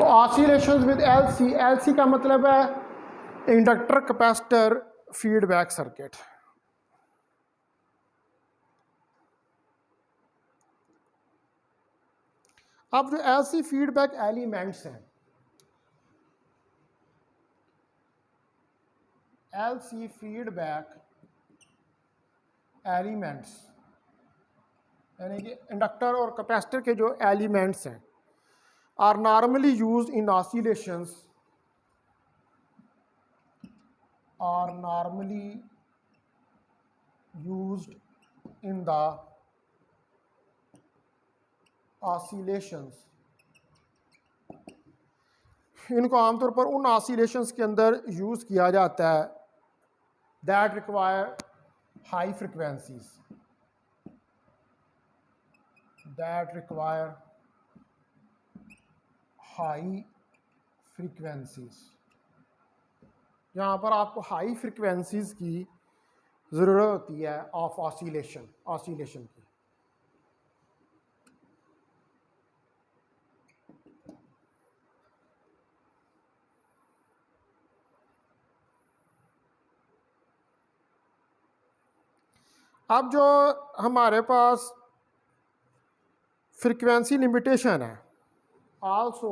Oscillations with LC, LC का मतलब है इंडक्टर कैपेसिटर फीडबैक सर्किट। अब जो एलसी फीडबैक एलिमेंट्स हैं, एलसी फीडबैक एलिमेंट्स यानी कि इंडक्टर और कैपेसिटर के जो एलिमेंट्स हैं are normally used in oscillations, are normally used in the oscillations. इनको आमतौर पर उन ऑसिलेशंस के अंदर यूज़ किया जाता है that require high frequencies, that require high frequencies, जहाँ पर आपको हाई फ्रीक्वेंसीज की ज़रूरत होती है ऑफ ऑसिलेशन की। अब जो हमारे पास फ्रीक्वेंसी लिमिटेशन है, also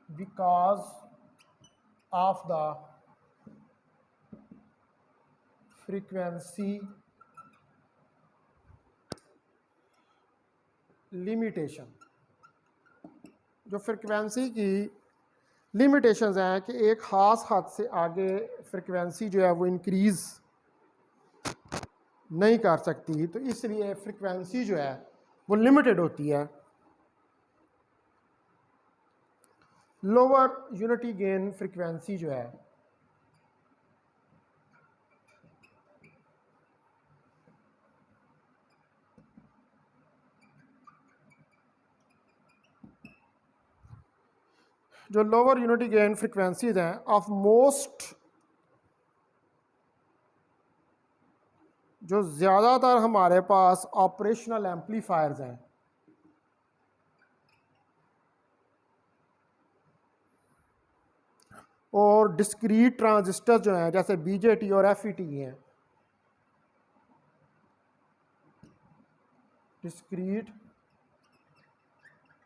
because of the frequency limitation, जो फ्रीक्वेंसी की लिमिटेशंस हैं कि एक ख़ास हद से आगे फ्रीक्वेंसी जो है वो इंक्रीज़ नहीं कर सकती, तो इसलिए फ्रीक्वेंसी जो है वो लिमिटेड होती है। लोअर यूनिटी गेन फ्रीक्वेंसी जो है जो लोअर यूनिटी गेन फ्रीक्वेंसीज हैं ऑफ मोस्ट, जो ज़्यादातर हमारे पास ऑपरेशनल एम्पलीफायर्स हैं, और डिस्क्रीट ट्रांजिस्टर जो हैं जैसे बीजेटी और एफईटी हैं, डिस्क्रीट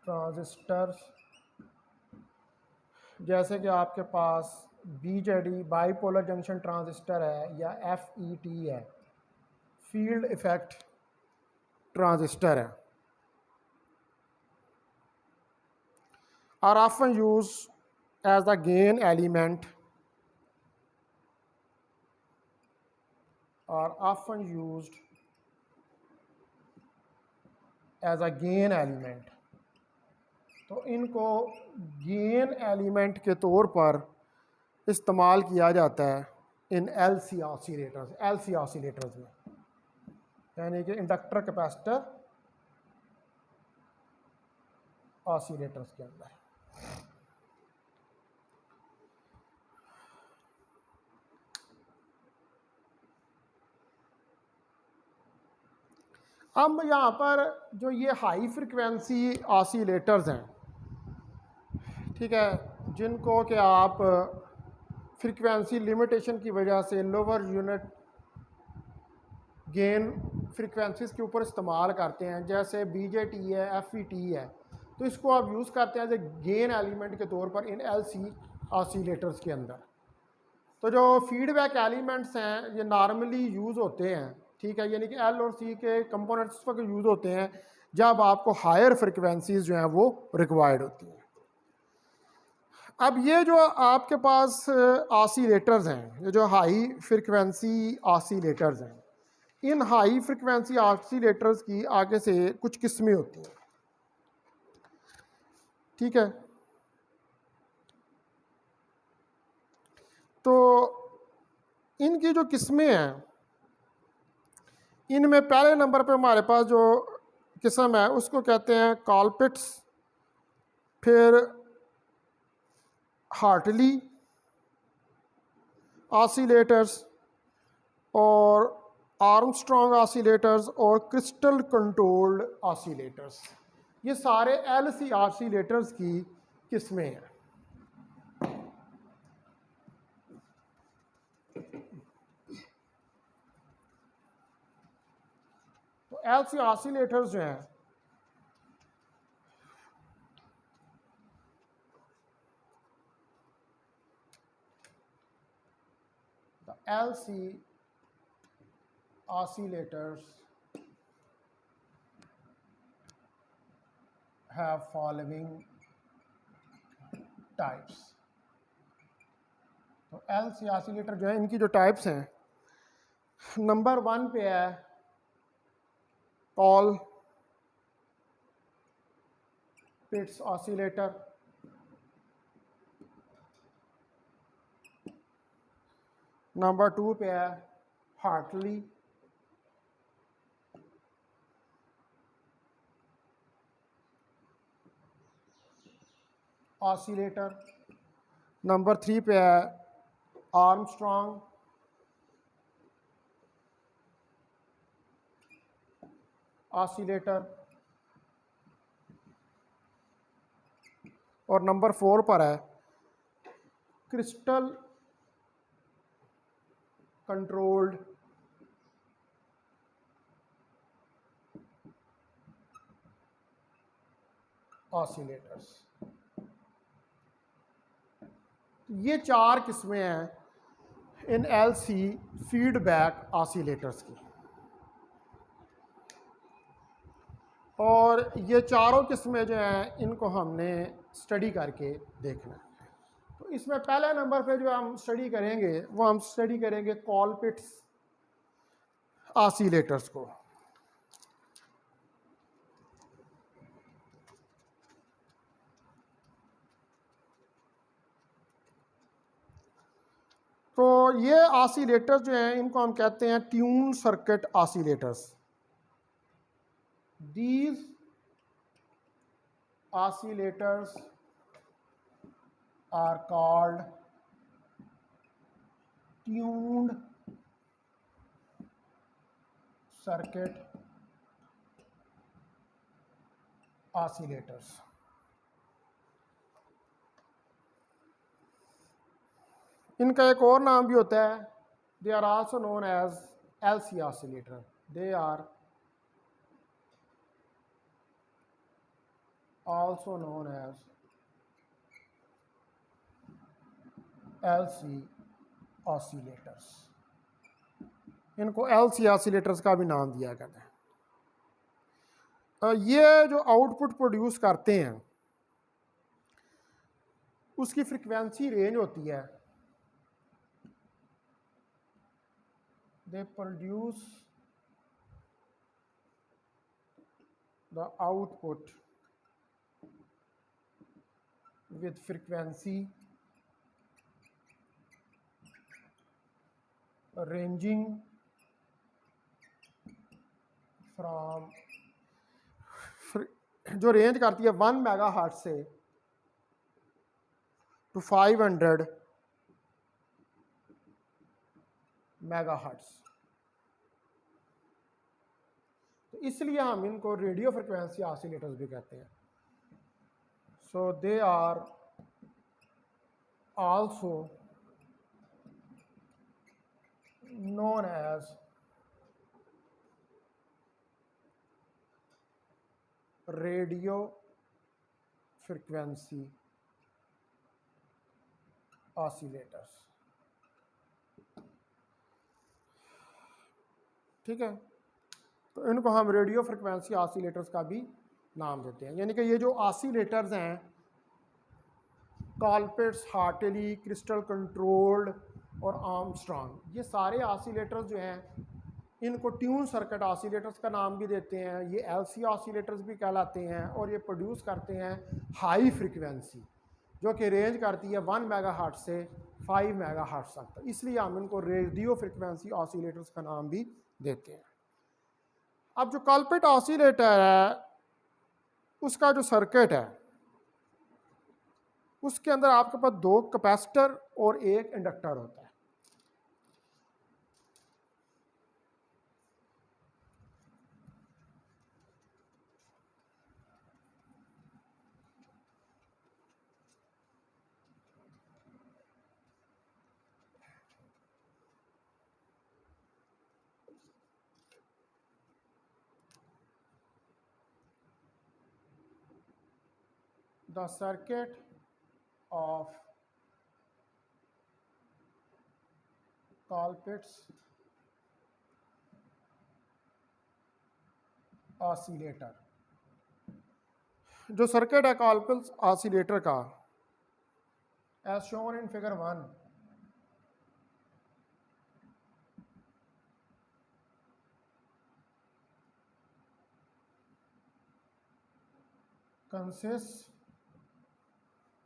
ट्रांजिस्टर्स जैसे कि आपके पास बीजेडी बाईपोलर जंक्शन ट्रांजिस्टर है या एफईटी है, फील्ड इफेक्ट ट्रांजिस्टर है, are often use as the gain element, are often used as a gain element. तो इनको गेन एलिमेंट के तौर पर इस्तेमाल किया जाता है इन एलसी ऑसिलेटर्स में, यानी कि इंडक्टर कैपेसिटर ऑसिलेटर्स के अंदर। अब यहाँ पर जो ये हाई फ्रिक्वेंसी ऑसिलेटर्स हैं, ठीक है, जिनको कि आप फ्रीक्वेंसी लिमिटेशन की वजह से लोअर यूनिट गेन फ्रीक्वेंसीज के ऊपर इस्तेमाल करते हैं, जैसे बीजेटी है, एफईटी है, तो इसको आप यूज़ करते हैं एज ए गेन एलिमेंट के तौर पर इन एलसी ऑसिलेटर्स के अंदर। तो जो फीडबैक एलिमेंट्स हैं ये नॉर्मली यूज़ होते हैं, ठीक है, यानी कि एल और सी के कंपोनेंट्स पर यूज़ होते हैं जब आपको हायर फ्रिक्वेंसीज जो हैं वो रिक्वायर्ड होती हैं। अब ये जो आपके पास ऑसिलेटर्स हैं, ये जो हाई फ्रिक्वेंसी ऑसिलेटर्स हैं, इन हाई फ्रिक्वेंसी ऑसिलेटर्स की आगे से कुछ किस्में होती हैं, ठीक है। तो इनकी जो किस्में हैं, इनमें पहले नंबर पे हमारे पास जो किस्म है उसको कहते हैं कॉलपिट्स, फिर हार्टली ऑसिलेटर्स और आर्मस्ट्रॉन्ग ऑसिलेटर्स और क्रिस्टल कंट्रोल्ड ऑसिलेटर्स। ये सारे LC ऑसिलेटर्स की किस्में हैं। तो LC ऑसिलेटर्स जो हैं LC oscillators have following types। तो LC oscillator जो है इनकी जो टाइप्स हैं, नंबर 1 पे है कॉलपिट्स ऑसिलेटर, नंबर 2 पे है हार्टली, ऑसिलेटर, नंबर 3 पे है आर्मस्ट्रॉन्ग, ऑसिलेटर, और नंबर 4 पर है क्रिस्टल कंट्रोल्ड ऑसिलेटर्स। ये 4 किस्में हैं इन LC फीडबैक ऑसिलेटर्स की, और ये चारों किस्में जो हैं इनको हमने स्टडी करके देखना है। तो इसमें पहले नंबर पे जो हम स्टडी करेंगे वो हम स्टडी करेंगे कॉलपिट्स ऑसिलेटर्स को। तो ये ऑसिलेटर्स जो हैं इनको हम कहते हैं tune circuit oscillators. These oscillators are called tuned circuit oscillators। इनका एक और नाम भी होता है, they are also known as LC oscillator। They are also known as LC oscillators। इनको LC oscillators का भी नाम दिया गया है। ये जो आउटपुट प्रोड्यूस करते हैं उसकी फ्रीक्वेंसी रेंज होती है, they produce the output with frequency ranging from जो रेंज करती है 1 मेगाहर्ट्ज से टू 500 मेगाहर्ट्ज। तो इसलिए हम इनको रेडियो फ्रिक्वेंसी ऑसिलेटर्स भी कहते हैं। So they are also known as radio frequency oscillators। ठीक है, तो इनको हम रेडियो फ्रिक्वेंसी ऑसिलेटर्स का भी नाम देते हैं। यानी कि ये जो ऑसिलेटर्स हैं कॉलपिट्स, हार्टली, क्रिस्टल कंट्रोल्ड और आर्मस्ट्रॉन्ग, ये सारे ऑसिलेटर्स जो हैं इनको ट्यून सर्किट ऑसिलेटर्स का नाम भी देते हैं। ये LC ऑसिलेटर्स भी कहलाते हैं और ये प्रोड्यूस करते हैं हाई फ्रीक्वेंसी जो कि रेंज करती है 1 मेगाहर्ट्ज से 5 मेगाहर्ट्ज तक। तो इसलिए हम इनको रेडियो फ्रिक्वेंसी ऑसिलेटर्स का नाम भी देते हैं। अब जो कॉलपिट ऑसिलेटर है उसका जो सर्किट है उसके अंदर आपके पास 2 कैपेसिटर और 1 इंडक्टर होता है। the circuit of Colpitt's oscillator। जो सर्किट है कॉल्पिट्स ऑसिलेटर का, एज शोन इन फिगर 1,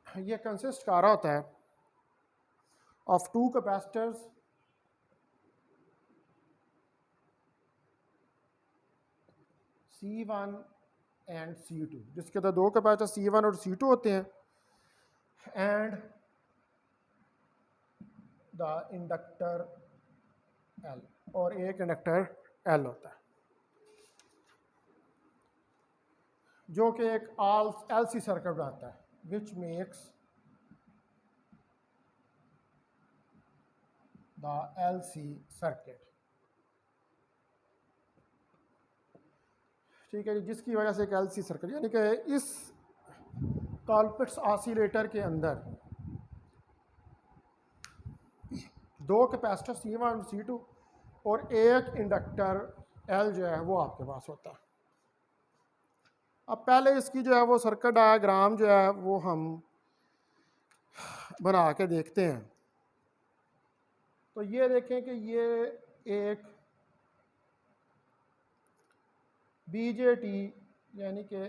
ये कंसिस्ट कर रहा होता है of two capacitors C1 and C2, जिसके अंदर दो कैपेसिटर C1 और C2 होते हैं, एंड द इंडक्टर L, और एक इंडक्टर L होता है, जो कि एक LC सर्किट बनाता है, which makes the LC circuit. ठीक है जी, जिसकी वजह से एक LC सर्किट, यानी कि इस कॉल्पिट्स ऑसिलेटर के अंदर दो कैपेसिटर C1 और C2 और एक इंडक्टर L जो है वो आपके पास होता है। अब पहले इसकी जो है वो सर्किट डायग्राम जो है वो हम बना के देखते हैं। तो ये देखें कि ये एक BJT यानी कि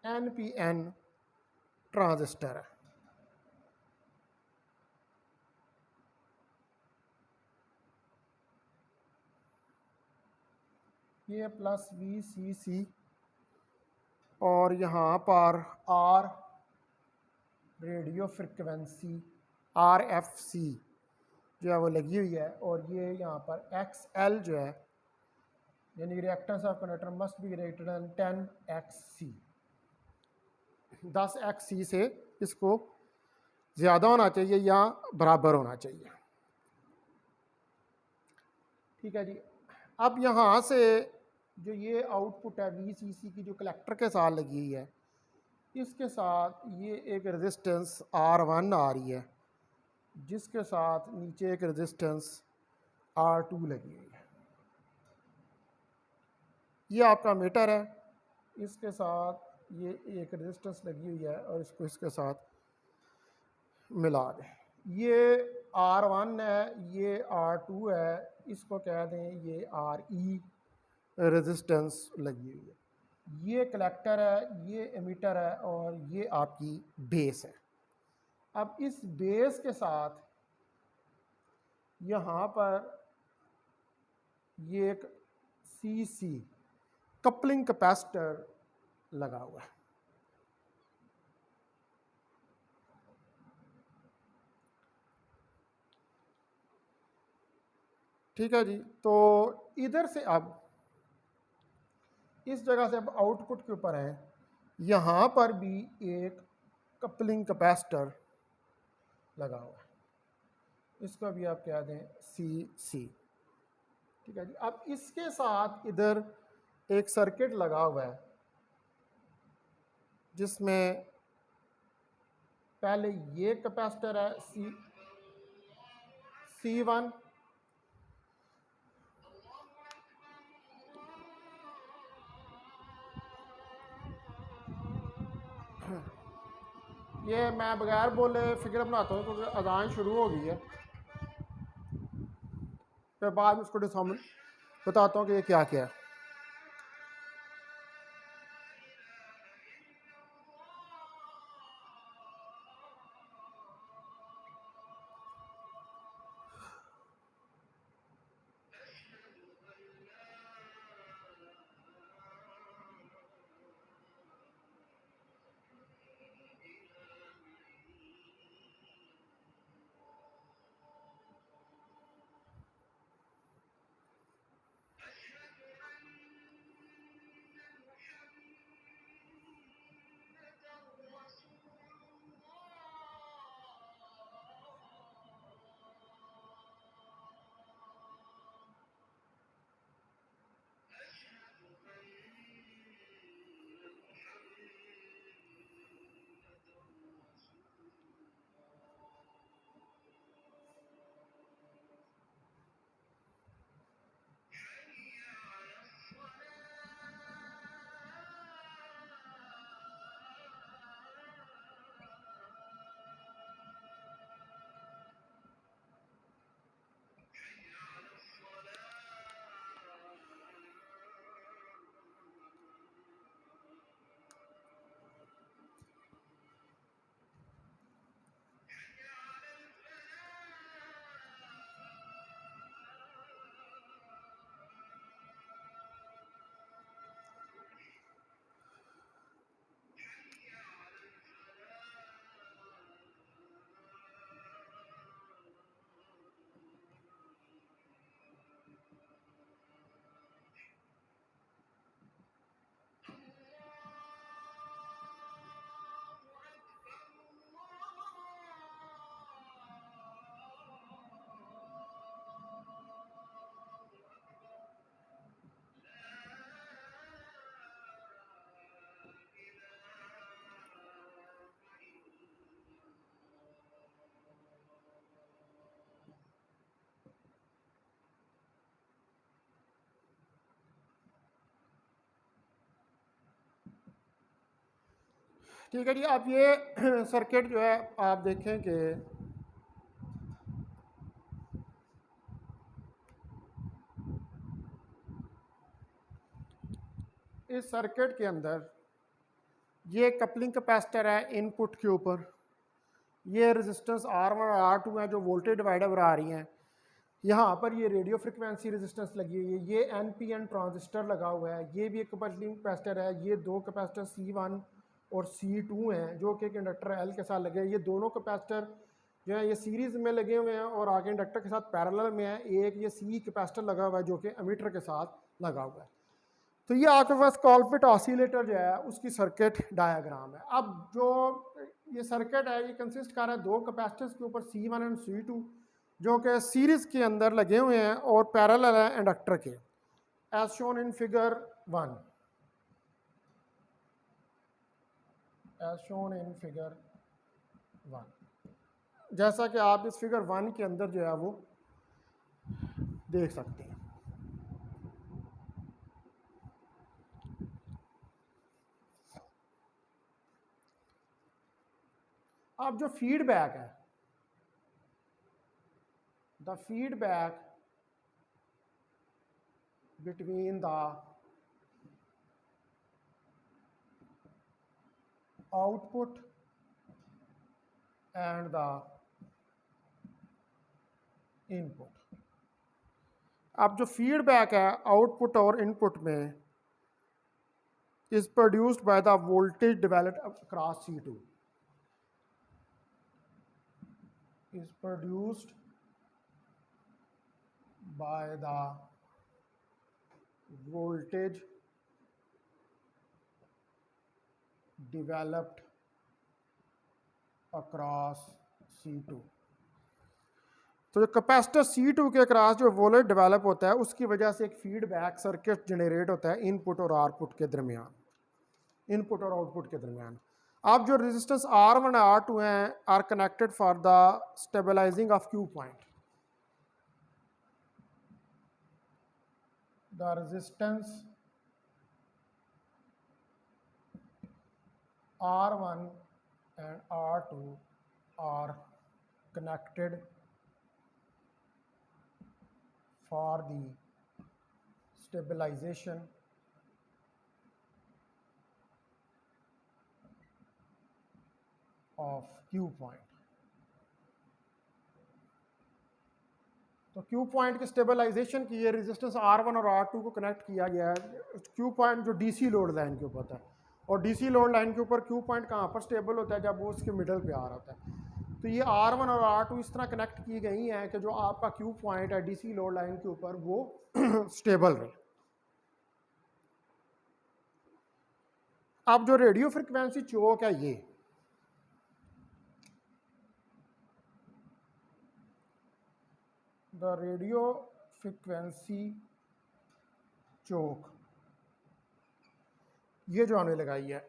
NPN ट्रांजिस्टर है। ये प्लस VCC और यहाँ पर R रेडियो फ्रिक्वेंसी RFC जो है वो लगी हुई है, और ये यहाँ पर XL जो है यानी reactance of conductor must be greater than 10XC, 10XC से इसको ज़्यादा होना चाहिए या बराबर होना चाहिए। ठीक है जी। अब यहाँ से जो ये आउटपुट है VCC की जो कलेक्टर के साथ लगी हुई है, इसके साथ ये एक रेजिस्टेंस R1 आ रही है, जिसके साथ नीचे एक रेजिस्टेंस R2 लगी हुई है। ये आपका मीटर है, इसके साथ ये एक रेजिस्टेंस लगी हुई है और इसको इसके साथ मिला दें। ये R1 है, ये R2 है, इसको कह दें ये RE रेजिस्टेंस लगी हुई है। ये कलेक्टर है, ये एमीटर है, और ये आपकी बेस है। अब इस बेस के साथ यहाँ पर ये एक CC कपलिंग कैपेसिटर लगा हुआ है। ठीक है जी। तो इधर से अब इस जगह से अब आउटपुट के ऊपर है, यहाँ पर भी एक कपलिंग कैपेसिटर लगा हुआ है, इसको भी आप कह दें CC। ठीक है जी। अब इसके साथ इधर एक सर्किट लगा हुआ है, जिसमें पहले ये कैपेसिटर है C1, ये मैं बगैर बोले फिगर बनाता हूँ क्योंकि अजान शुरू हो गई है, फिर बाद में उसको बताता हूँ कि ये क्या क्या है। ठीक है जी। अब ये सर्किट जो है आप देखें कि इस सर्किट के अंदर ये कपलिंग कैपेसिटर है इनपुट के ऊपर, ये रेजिस्टेंस R1 और R2 हैं जो वोल्टेज डिवाइडर बना रही हैं। यहाँ पर ये रेडियो फ्रिक्वेंसी रेजिस्टेंस लगी हुई है, ये NPN ट्रांजिस्टर लगा हुआ है, ये भी एक कपलिंग कैपेसिटर है, ये दो कैपेसिटर C1 और C2 हैं जो कि एक इंडक्टर L के साथ लगे हैं। ये दोनों कैपेसिटर जो है ये सीरीज में लगे हुए हैं और आगे इंडक्टर के साथ पैरेलल में है। एक ये C कैपेसिटर लगा हुआ है जो कि एमीटर के साथ लगा हुआ है। तो ये आपके पास कॉलपिट ऑसिलेटर जो है उसकी सर्किट डायग्राम है। अब जो ये सर्किट है ये कंसिस्ट कर रहा है दो कैपेसिटर्स के ऊपर C1 एंड C2 जो कि सीरीज के अंदर लगे हुए हैं और पैरेलल है इंडक्टर के, as shown in figure 1, as shown in figure 1, जैसा कि आप इस फिगर 1 के अंदर जो है वो देख सकते हैं। अब जो फीडबैक है, the feedback between the output and the input, अब जो फीडबैक है आउटपुट और इनपुट में is produced by the voltage developed across C2, is produced by the voltage developed across C2। तो जो कैपेसिटर C2 के अक्रॉस जो वोल्टेज डेवलप होता है उसकी वजह से एक फीडबैक सर्किट जनरेट होता है इनपुट और आउटपुट के दरमियान, इनपुट और आउटपुट के दरमियान। अब जो रेजिस्टेंस R1 और R2 हैं are connected for the stabilising of Q point. The resistance R1 and R2 are connected for the stabilization of Q point। तो Q पॉइंट की स्टेबलाइजेशन की ये रेजिस्टेंस R1 और R2 को कनेक्ट किया गया है। Q पॉइंट जो DC लोड लाइन के ऊपर था, और DC लोड लाइन के ऊपर Q पॉइंट कहाँ पर स्टेबल होता है, जब वो उसके मिडल पे आ रहा होता है। तो ये R1 और R2 इस तरह कनेक्ट की गई हैं कि जो आपका Q पॉइंट है DC लोड लाइन के ऊपर वो स्टेबल रहे। अब जो रेडियो फ्रिक्वेंसी चोक है ये द रेडियो फ्रिक्वेंसी चोक, ये जो हमने लगाई है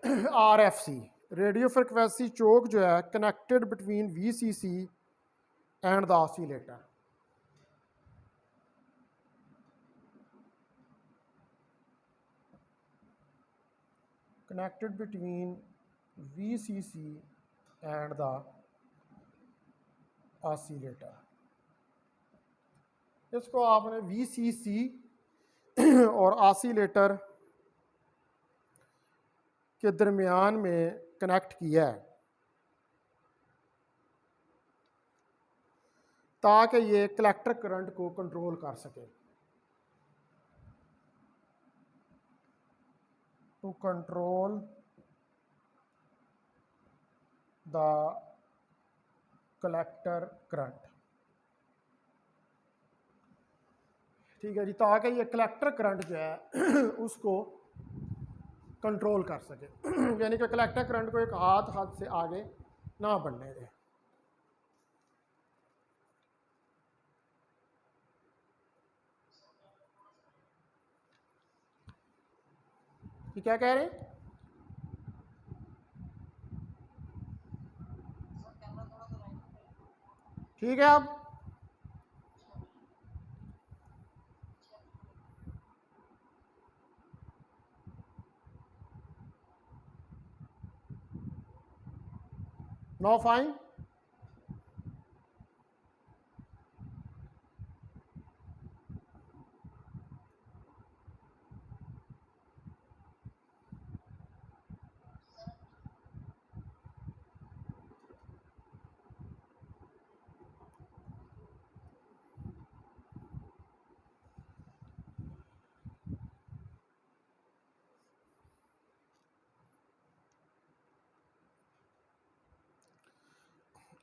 RFC रेडियो फ्रिक्वेंसी चोक जो है connected between VCC and the oscillator. Connected between VCC and the oscillator. इसको आपने VCC और ऑसिलेटर के दरमियान में कनेक्ट किया है ताकि ये कलेक्टर करंट को कंट्रोल कर सके, to control the collector current. ठीक है जी, ताकि ये कलेक्टर करंट जो है उसको कंट्रोल कर सके यानी कि कलेक्टर करंट को एक हाथ से आगे ना बढ़ने दे। ये क्या कह रहे हैं? ठीक है। अब नो फाइन।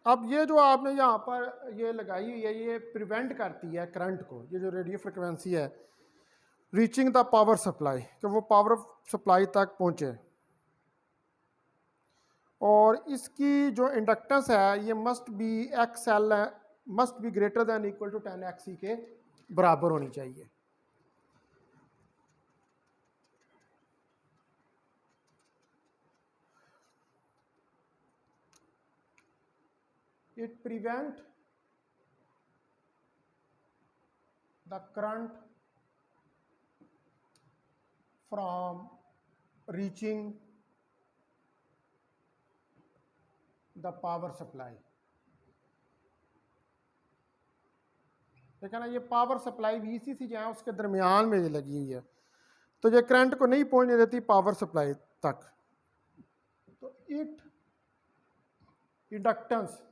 अब ये जो आपने यहाँ पर ये लगाई हुई है, ये प्रिवेंट करती है करंट को, ये जो रेडियो फ्रिक्वेंसी है, रीचिंग द पावर सप्लाई, कि वो पावर सप्लाई तक पहुँचे। और इसकी जो इंडक्टेंस है ये must be X L, must be greater than equal to 10 X के बराबर होनी चाहिए। It prevent the current from reaching the power supply। ठीक है ना, ये पावर सप्लाई वीसीसी जो है उसके दरमियान में ये लगी हुई है, तो ये करंट को नहीं पहुंचने देती पावर सप्लाई तक। तो इट इंडक्टेंस,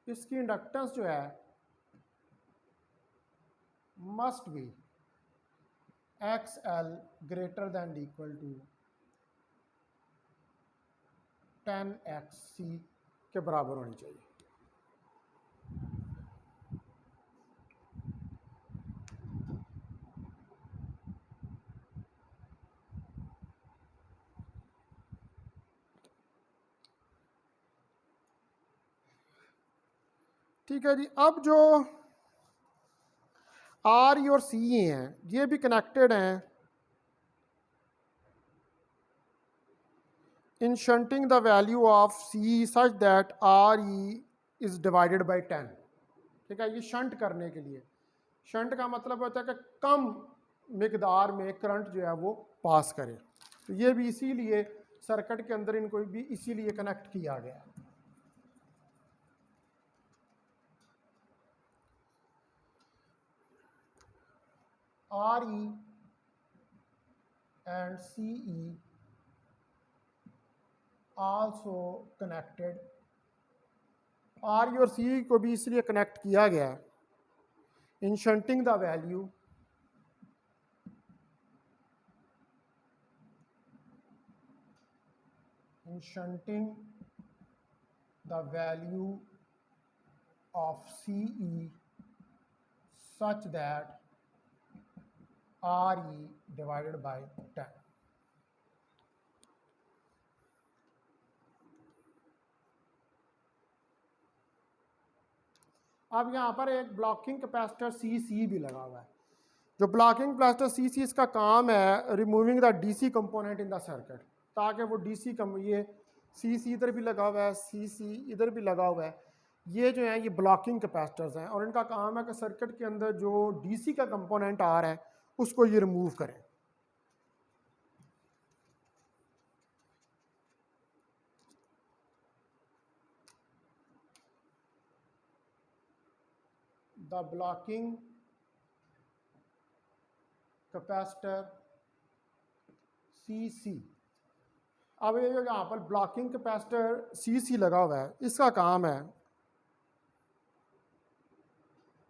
इसकी इंडक्टेंस जो है must be X L greater than equal to 10 X C के बराबर होनी चाहिए। ठीक है जी। अब जो आर ई और सी हैं ये भी कनेक्टेड हैं in shunting the value of C such that R E is divided by 10। ठीक है, ये शंट करने के लिए, शंट का मतलब होता है कि कम मिकदार में करंट जो है वो पास करे। तो ये भी इसीलिए सर्किट के अंदर इनको भी इसीलिए कनेक्ट किया गया है। R E and C E also connected, R E और सी को भी इसलिए कनेक्ट किया गया है in shunting the value in shunting the value of CE such that RE divided by 10। अब यहाँ पर एक ब्लॉकिंग कैपेसिटर CC भी लगा हुआ है। जो ब्लॉकिंग कैपेसिटर CC, इसका काम है removing the DC component in the circuit, ताकि वो DC कम, ये CC इधर भी लगा हुआ है, CC इधर भी लगा हुआ है, ये जो है ये ब्लॉकिंग कैपेसिटर्स हैं और इनका काम है कि सर्किट के अंदर जो DC का कंपोनेंट आ रहा है उसको ये रिमूव करें। द ब्लॉकिंग कैपेसिटर CC, अब ये जो यहाँ पर ब्लॉकिंग कैपेसिटर CC लगा हुआ है, इसका काम है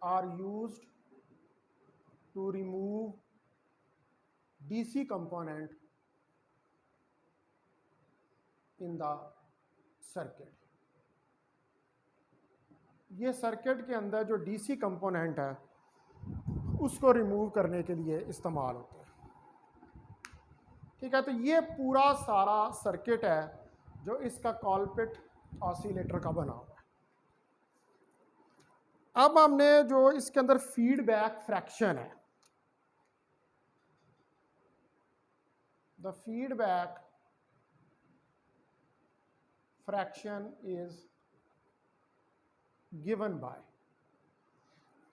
are used to remove DC component in the circuit. ये सर्किट के अंदर जो DC कंपोनेंट है उसको रिमूव करने के लिए इस्तेमाल होते हैं। ठीक है, तो ये पूरा सारा सर्किट है जो इसका कॉलपिट ऑसिलेटर का बना हुआ है। अब हमने जो इसके अंदर फीडबैक फ्रैक्शन है, the feedback fraction is given by,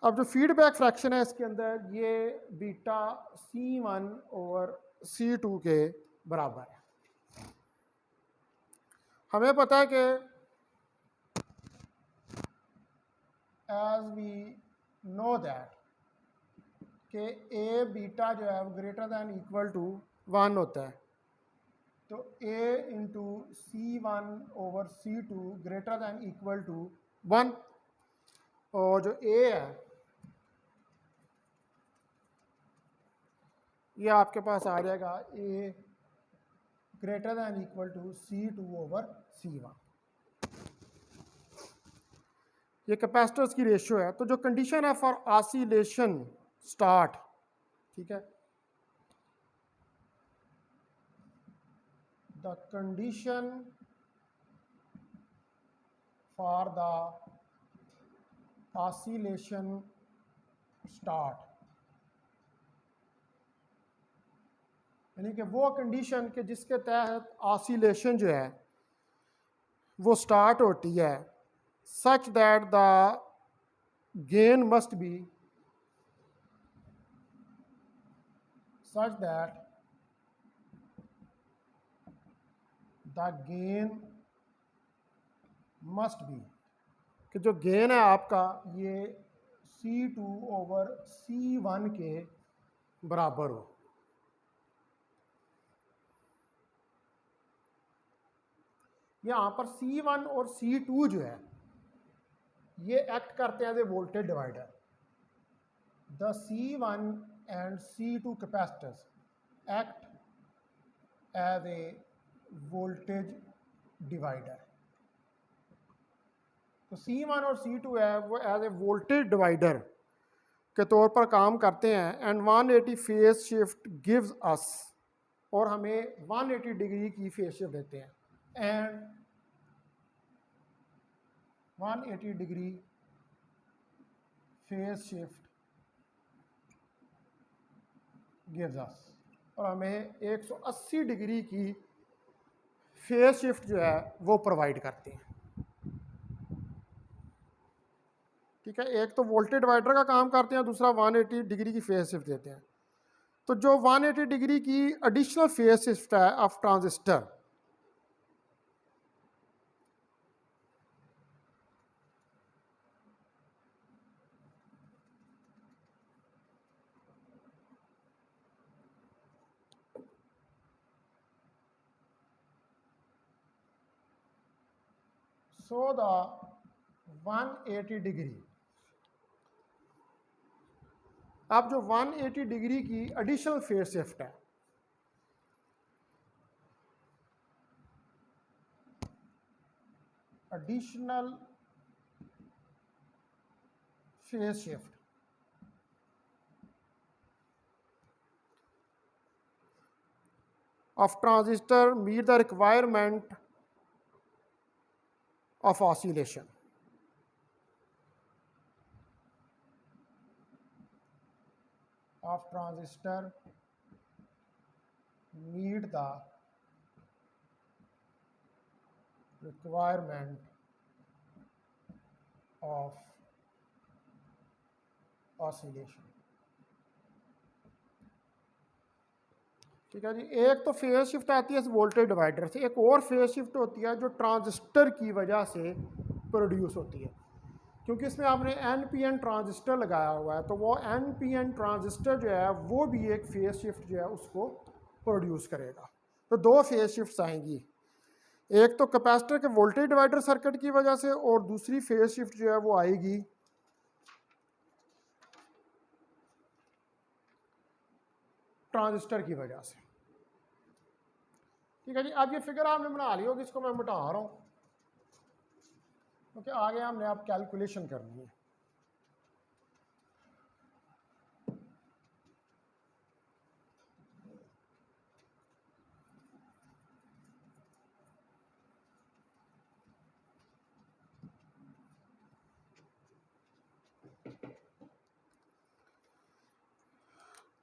अब जो फीडबैक फ्रैक्शन है इसके अंदर ये बीटा C1 और C2 के बराबर है। हमें पता है कि एज वी नो दैट कि ए बीटा जो है वो ग्रेटर दैन इक्वल टू 1 होता है, तो A into C1/C2 greater than equal to 1, और जो ए है ये आपके पास आ जाएगा A greater than equal to C2/C1। ये कैपेसिटर्स की रेशियो है। तो जो कंडीशन है फॉर ऑसिलेशन स्टार्ट, ठीक है, the condition for the oscillation start, यानी कि वो कंडीशन के जिसके तहत ऑसिलेशन जो है वो स्टार्ट होती है, such that the gain must be such that the gain must be, कि जो गेन है आपका ये C2/C1 के बराबर हो। यहाँ पर C1 और C2 जो है ये एक्ट करते हैं as a voltage divider. The C1 and C2 capacitors act as a voltage divider। तो C1 और C2 है वो एज ए वोल्टेज डिवाइडर के तौर पर काम करते हैं। And 180 phase shift gives us, और हमें 180 डिग्री की फेज शिफ्ट देते हैं। And 180 degree phase shift gives us, और हमें 180 डिग्री की फेज शिफ्ट जो है वो प्रोवाइड करते हैं। ठीक है, एक तो वोल्टेज डिवाइडर का काम करते हैं, दूसरा 180 डिग्री की फेज शिफ्ट देते हैं। तो जो 180 डिग्री की एडिशनल फेज शिफ्ट है of transistor, so the 180 degree, अब जो 180 डिग्री की एडिशनल फेज शिफ्ट है, additional phase shift of transistor meet the requirement of oscillation। of transistor meet the requirement of oscillation। ठीक है जी, एक तो फेज शिफ्ट आती है इस वोल्टेज डिवाइडर से, एक और फेज शिफ्ट होती है जो ट्रांजिस्टर की वजह से प्रोड्यूस होती है। क्योंकि इसमें आपने NPN ट्रांजिस्टर लगाया हुआ है, तो वो NPN ट्रांजिस्टर जो है वो भी एक फेज शिफ्ट जो है उसको प्रोड्यूस करेगा। तो दो फेज शिफ्ट्स आएंगी, एक तो कैपेसिटर के वोल्टेज डिवाइडर सर्किट की वजह से, और दूसरी फेज शिफ्ट जो है वो आएगी ट्रांजिस्टर की वजह से। ठीक है जी, अब ये फिगर आपने बना ली होगी, इसको मैं मिटा रहा हूँ क्योंकि आगे हमने अब कैलकुलेशन करनी है।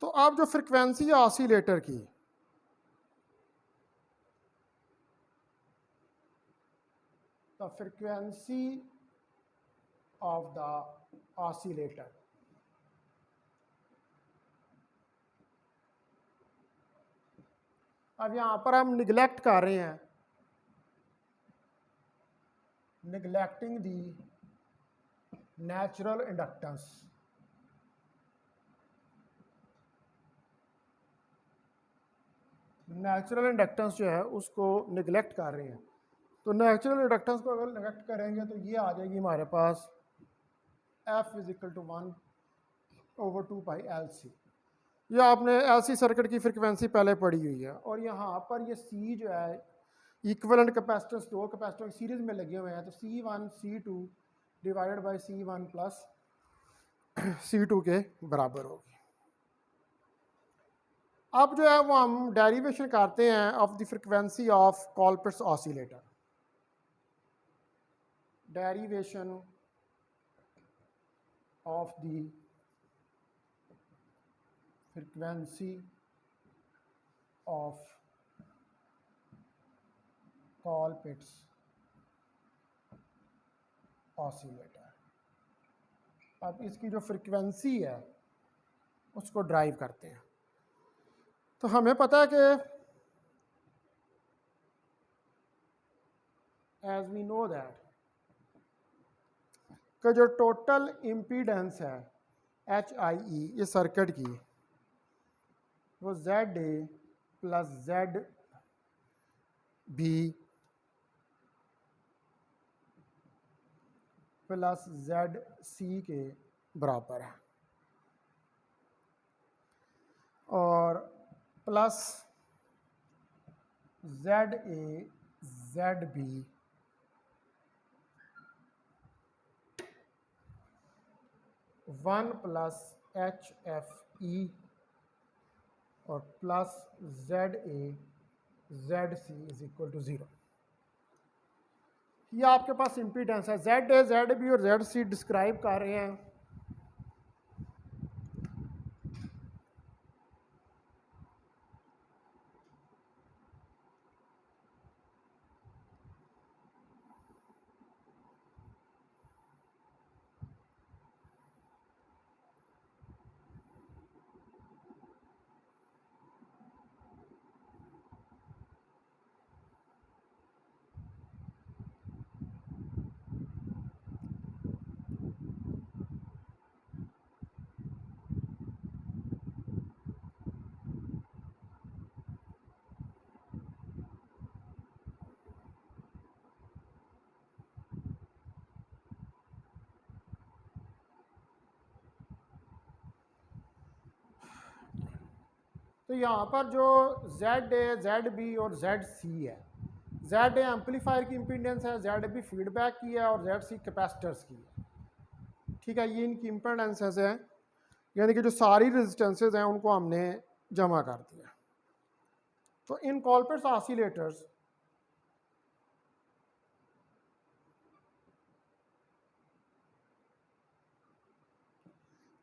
तो अब जो फ्रिक्वेंसी है ऑसिलेटर की, the frequency of the oscillator, अब यहां पर हम निगलेक्ट कर रहे हैं, neglecting the natural inductance. Natural inductance जो है उसको निगलेक्ट कर रहे हैं, तो नेचुरल इंडक्टेंस को अगर निगलेक्ट करेंगे तो ये आ जाएगी हमारे पास F is equal to 1/2π LC। ये आपने LC सर्किट की फ्रिक्वेंसी पहले पढ़ी हुई है, और यहाँ पर ये C जो है इक्विवेलेंट कैपेसिटेंस, दो कैपेसिटर सीरीज में लगे हुए हैं, तो C1 C2 divided by C1 plus C2 के बराबर होगी। अब जो है वो हम डेरिवेशन करते हैं of the frequency of Colpitts oscillator. Derivation of the frequency of Colpitts oscillator. अब इसकी जो फ्रिक्वेंसी है उसको ड्राइव करते हैं। तो हमें पता है कि एज वी नो दैट कि जो टोटल इम्पीडेंस है HIE इस सर्किट की वो ZA plus ZB plus ZC के बराबर है, और plus ZA ZB one plus HFE और plus ZA ZC is equal to 0। ये आपके पास इम्पीडेंस है। ZA ZB और ZC डिस्क्राइब कर रहे हैं तो यहाँ पर जो ZA ZB और ZC है, ZA एम्पलीफायर की इम्पीडेंस है, ZB फीडबैक की है और ZC कैपेसिटर्स की है। ठीक है, ये इनकी इम्पीडेंसेस हैं, यानी कि जो सारी रेजिस्टेंसेस हैं उनको हमने जमा कर दिया। तो इन कॉलपिट्स ऑसिलेटर्स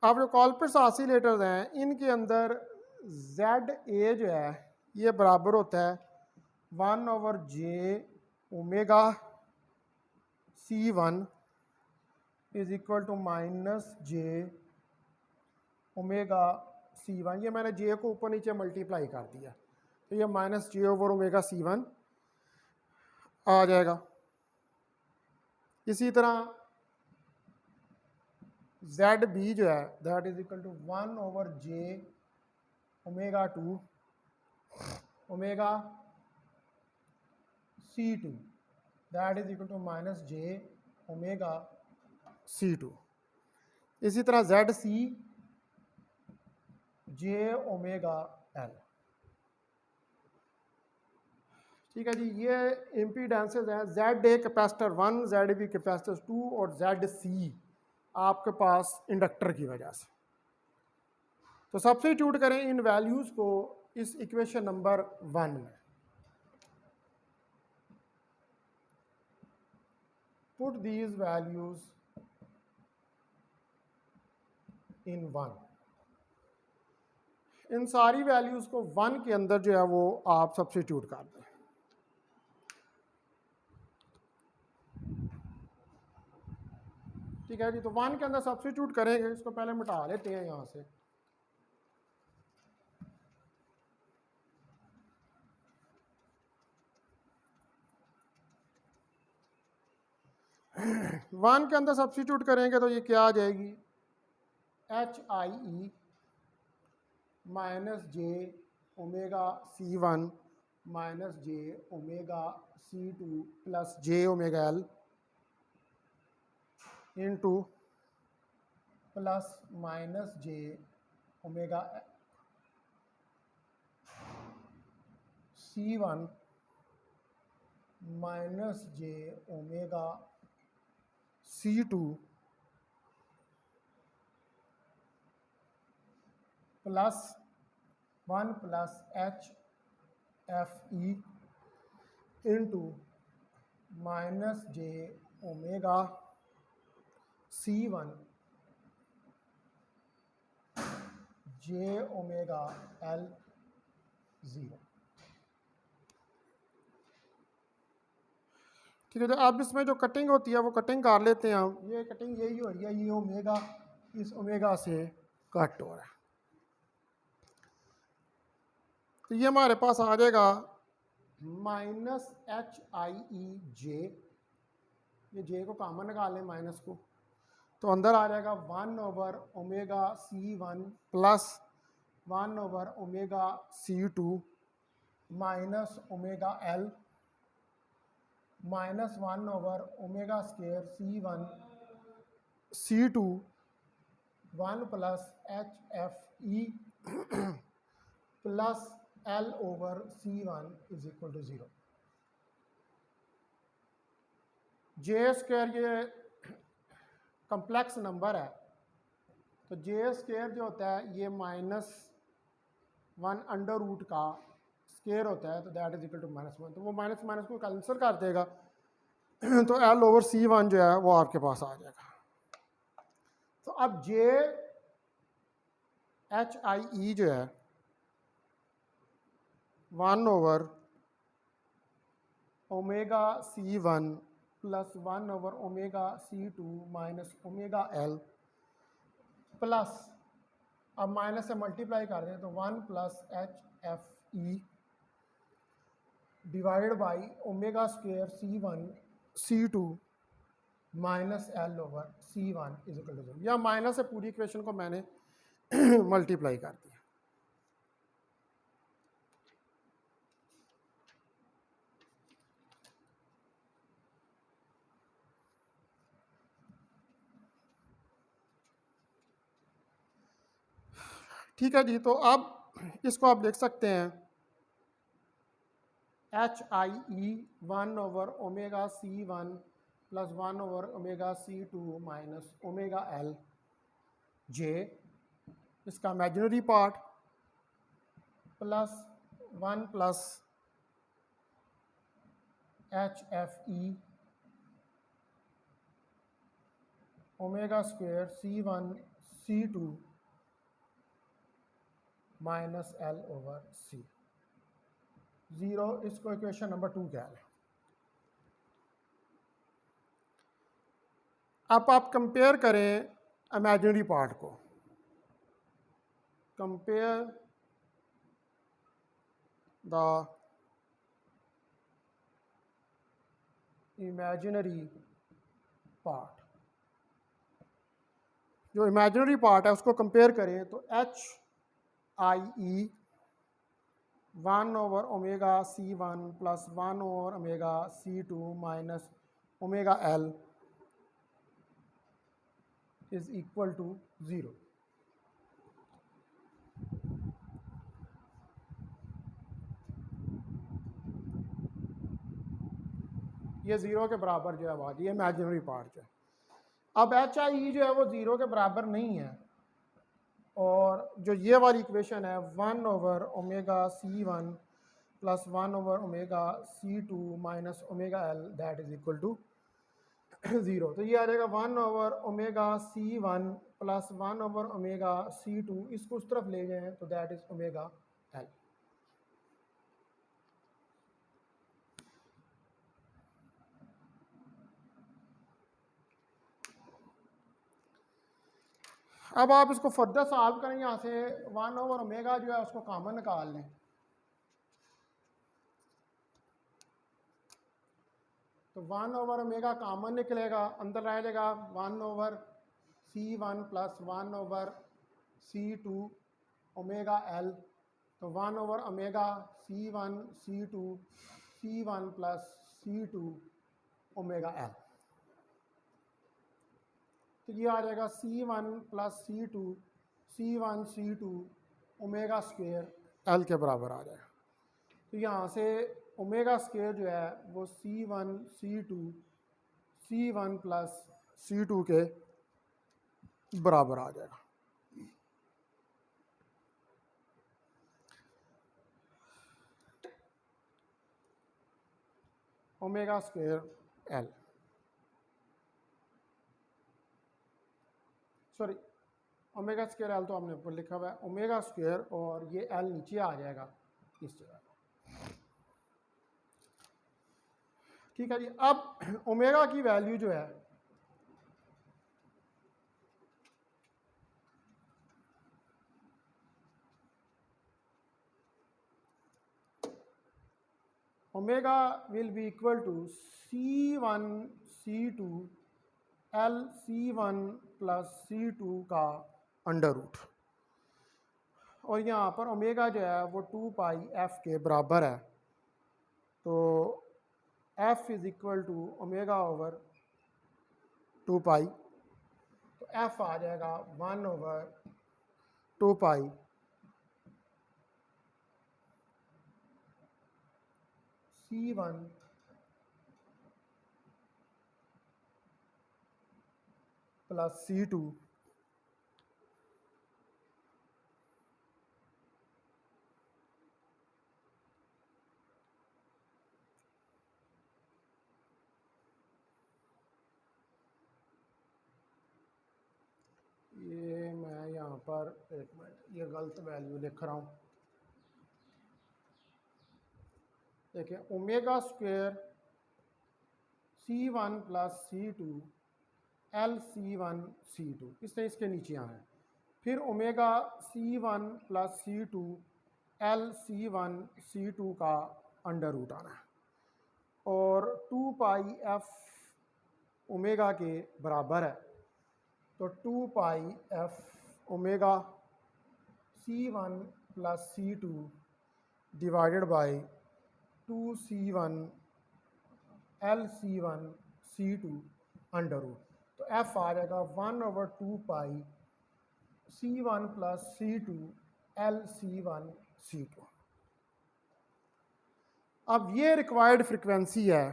अब जो कॉलपिट्स ऑसिलेटर्स हैं इनके अंदर ZA जो है ये बराबर होता है 1/j omega C1 is equal to -j omega C1। ये मैंने J को ऊपर नीचे मल्टीप्लाई कर दिया, तो ये -j/ओमेगा C1 आ जाएगा। इसी तरह ZB जो है that is equal to 1/j omega 2 omega C2 that is equal to -j omega C2। इसी तरह ZC j ओमेगा L। ठीक है जी, ये इम्पीडेंसेस हैं। ZA कैपेसिटर 1, ZB कैपेसिटर 2 और ZC आपके पास इंडक्टर की वजह से। तो सब्स्टिट्यूट करें इन वैल्यूज को इस इक्वेशन नंबर 1 में। Put these values in 1। इन सारी वैल्यूज को 1 के अंदर जो है वो आप सब्स्टिट्यूट कर दें। ठीक है जी, तो 1 के अंदर सब्स्टिट्यूट करेंगे। इसको पहले मिटा लेते हैं यहाँ से। वन के अंदर सब्स्टिट्यूट करेंगे तो ये क्या आ जाएगी, H I E minus J omega C one minus J omega C two plus J omega L into plus minus J omega C one minus J omega C two plus one plus H F E into minus J omega C one J omega L zero. ठीक है, तो अब इसमें जो cutting होती है वो cutting कर लेते हैं हम। ये कटिंग यही हो रही है, ये ओमेगा इस ओमेगा से कट हो रहा है, तो ये हमारे पास आ जाएगा माइनस एच आई ई जे, ये जे को कॉमन निकाल लें माइनस को, तो अंदर आ जाएगा 1 over omega C one plus 1 over omega C two minus omega L minus 1 over omega square C one C two 1 plus H F E plus L over C one is equal to zero. J square ये complex number है, तो J square जो होता है ये minus one under root का square होता है, तो that is equal to minus one, तो वो माइनस माइनस को कैंसिल कर देगा, तो एल ओवर सी वन जो है वो आपके पास आ जाएगा। तो अब जे एच आई ई जो है 1 over omega C one plus 1 over omega C two minus omega L plus, अब माइनस से मल्टीप्लाई कर दें तो 1 plus H F E divided by omega square C one C two minus L over C one is equal to 0। या minus से पूरी equation को मैंने मल्टीप्लाई कर दिया। ठीक है जी, तो अब इसको आप देख सकते हैं H I E 1 over omega C one plus 1 over omega C two minus omega L J, इसका imaginary part plus 1 plus H F E omega square C one C two minus L over C zero, इसको equation number 2 कह लें। अब आप compare करें imaginary part को, compare the imaginary part, जो imaginary part है उसको कंपेयर करें तो H I E 1 over omega C one plus 1 over omega C two minus omega L is equal to 0। ये 0 के बराबर जो है बात, ये इमेजिनरी पार्ट जो है। अब एच आई ई जो है वो 0 के बराबर नहीं है, और जो ये वाली इक्वेशन है 1 over omega C one plus 1 over omega C two minus omega L that is equal to 0, तो ये आ जाएगा 1 over omega C one plus 1 over omega C two, इसको उस तरफ ले जाएं तो दैट इज ओमेगा एल। अब आप इसको फर्दर सॉल्व करें, यहाँ से 1 ओवर ओमेगा जो है उसको कॉमन निकाल लें, तो 1/ओमेगा कॉमन निकलेगा, अंदर रह जाएगा 1/C1 plus 1/C2 omega L. तो 1/ओमेगा C1 C2 C1 plus C2 omega L. तो ये आ जाएगा C1 plus C2 C1 C2 omega square L के बराबर आ जाएगा। तो यहाँ से ओमेगा स्क्वेयर जो है वो C1 C2 C1 plus C2 के बराबर आ जाएगा। Omega square L, sorry omega square L तो हमने ऊपर लिखा हुआ है, ओमेगा स्क्वेयर और ये एल नीचे आ जाएगा इस जगह। ठीक है जी। अब ओमेगा की वैल्यू जो है omega will be equal to C1 C2 L C1 plus C2 का अंडर रूट, और यहाँ पर ओमेगा जो है वो 2 पाई एफ के बराबर है। तो F is equal to omega over 2 pi, तो एफ आ जाएगा 1/2 पाई C1 प्लस C2 ये मैं यहाँ पर एक मिनट ये गलत वैल्यू लिख रहा हूँ। देखिए omega square C1 plus C2 L C1 C2 इससे इसके नीचे आए, फिर omega C1 plus C2 L C1 C2 का अंडर रूट आना है, और 2 पाई एफ ओमेगा के बराबर है। तो 2 pi F omega C1 plus C2 divided by 2C1 L C1 C2 under root. तो एफ आ जाएगा 1/2 पाई C1 plus C2 L C1 C2। अब ये रिक्वायर्ड फ्रिक्वेंसी है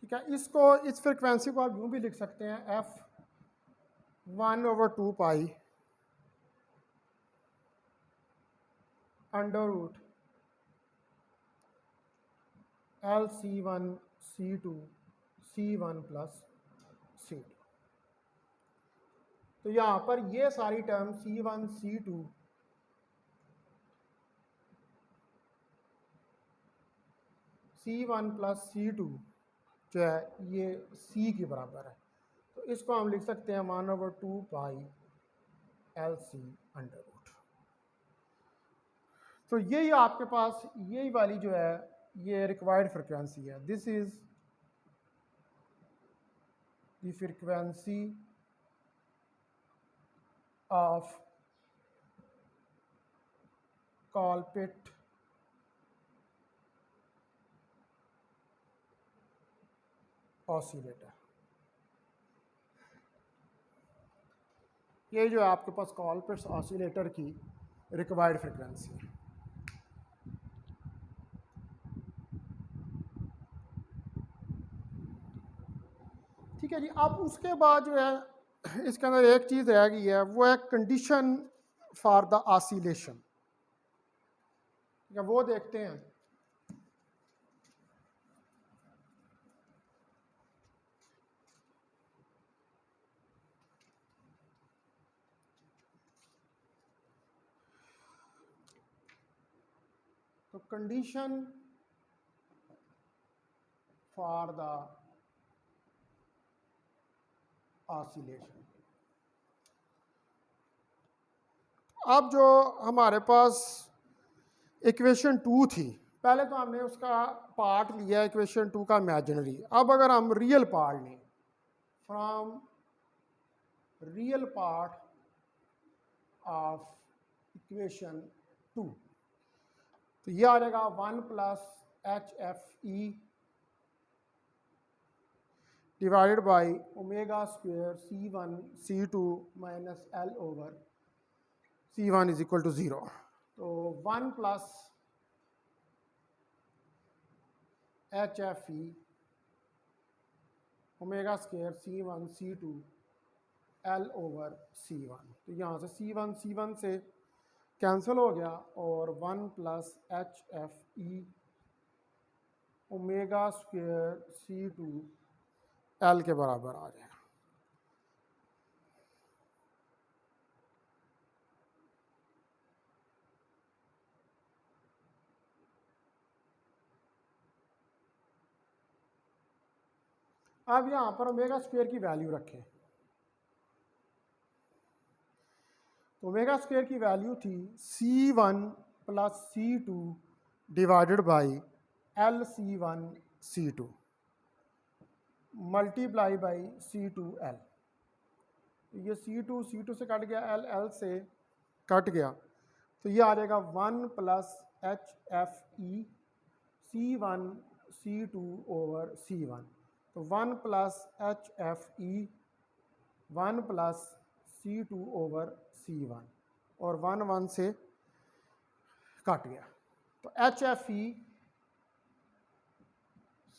ठीक है। इसको इस फ्रिक्वेंसी को आप यूँ भी लिख सकते हैं F 1/2 pi under root L C1 C2 C1 plus C2। तो यहाँ पर ये सारी term C1 C2 C1 plus C2 जो है ये C के बराबर है। तो इसको हम लिख सकते हैं 1/2 pi L C under root. तो यही आपके पास यही वाली जो है ये रिक्वायर्ड फ्रिक्वेंसी है। This is the frequency of Colpitt oscillator. ये जो है आपके पास कॉलपिट्स ऑसिलेटर की रिक्वायर्ड फ्रिक्वेंसी है। ठीक है जी। अब उसके बाद जो है इसके अंदर एक चीज़ रह गई है, वो है कंडीशन फॉर द ऑसिलेशन। वो देखते हैं। तो कंडीशन फॉर द ऑसिलेशन। अब जो हमारे पास इक्वेशन 2 थी, पहले तो हमने उसका पार्ट लिया इक्वेशन 2 का इमेजिनरी। अब अगर हम रियल पार्ट लें, from real part of equation 2, तो ये आ जाएगा 1 plus H F E divided by omega square C1 C2 minus L over C1 is equal to 0। तो 1 plus H F E omega square C1 C2 L over C1, तो यहाँ से C1 से cancel हो गया और 1 plus H F E omega square C2 L के बराबर आ जाएगा। अब यहाँ पर ओमेगा स्क्वायर की वैल्यू रखें, तो ओमेगा स्क्वायर की वैल्यू थी C1 plus C2 divided by LC1 C2 multiply by C2L। ये C2 से कट गया, L से कट गया, तो ये आ जाएगा 1 plus H F E C1 C2 over C1। तो 1 प्लस एच एफ ई 1 प्लस C2 ओवर C1 और 1 से कट गया, तो एच एफ ई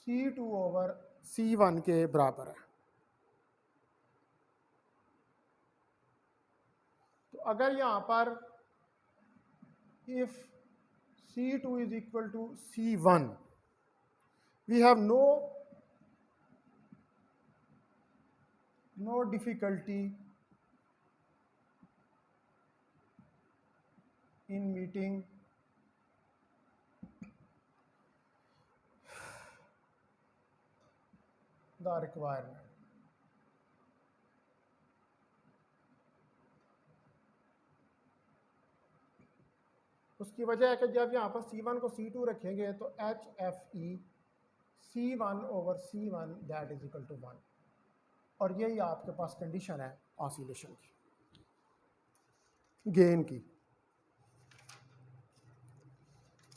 C2 ओवर C1 के बराबर है। तो अगर यहाँ पर if C2 is equal to C1, we have no difficulty in meeting the requirement। उसकी वजह है कि जब यहाँ पर C1 को C2 रखेंगे तो H F E C1 over C1 that is equal to 1, और यही आपके पास कंडीशन है ऑसिलेशन की, गेन की।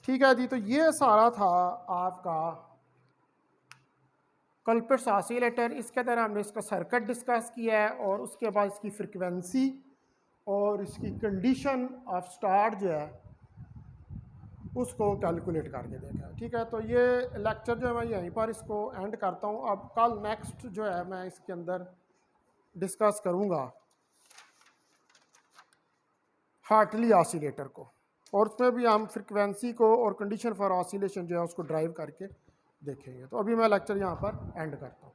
ठीक है जी, तो ये सारा था आपका कल्पिट्स ऑसिलेटर। इसके अंदर हमने इसका सर्किट डिस्कस किया है और उसके बाद इसकी फ्रिक्वेंसी और इसकी कंडीशन ऑफ स्टार्ट जो है उसको कैलकुलेट करके देखा है। ठीक है, तो ये लेक्चर जो है मैं यहीं पर इसको एंड करता हूँ। अब कल नेक्स्ट जो है मैं इसके अंदर डिस्कस करूँगा हार्टली ऑसिलेटर को, और उसमें भी हम फ्रिक्वेंसी को और कंडीशन फॉर ऑसिलेशन जो है उसको ड्राइव करके देखेंगे। तो अभी मैं लेक्चर यहाँ पर एंड करता हूँ।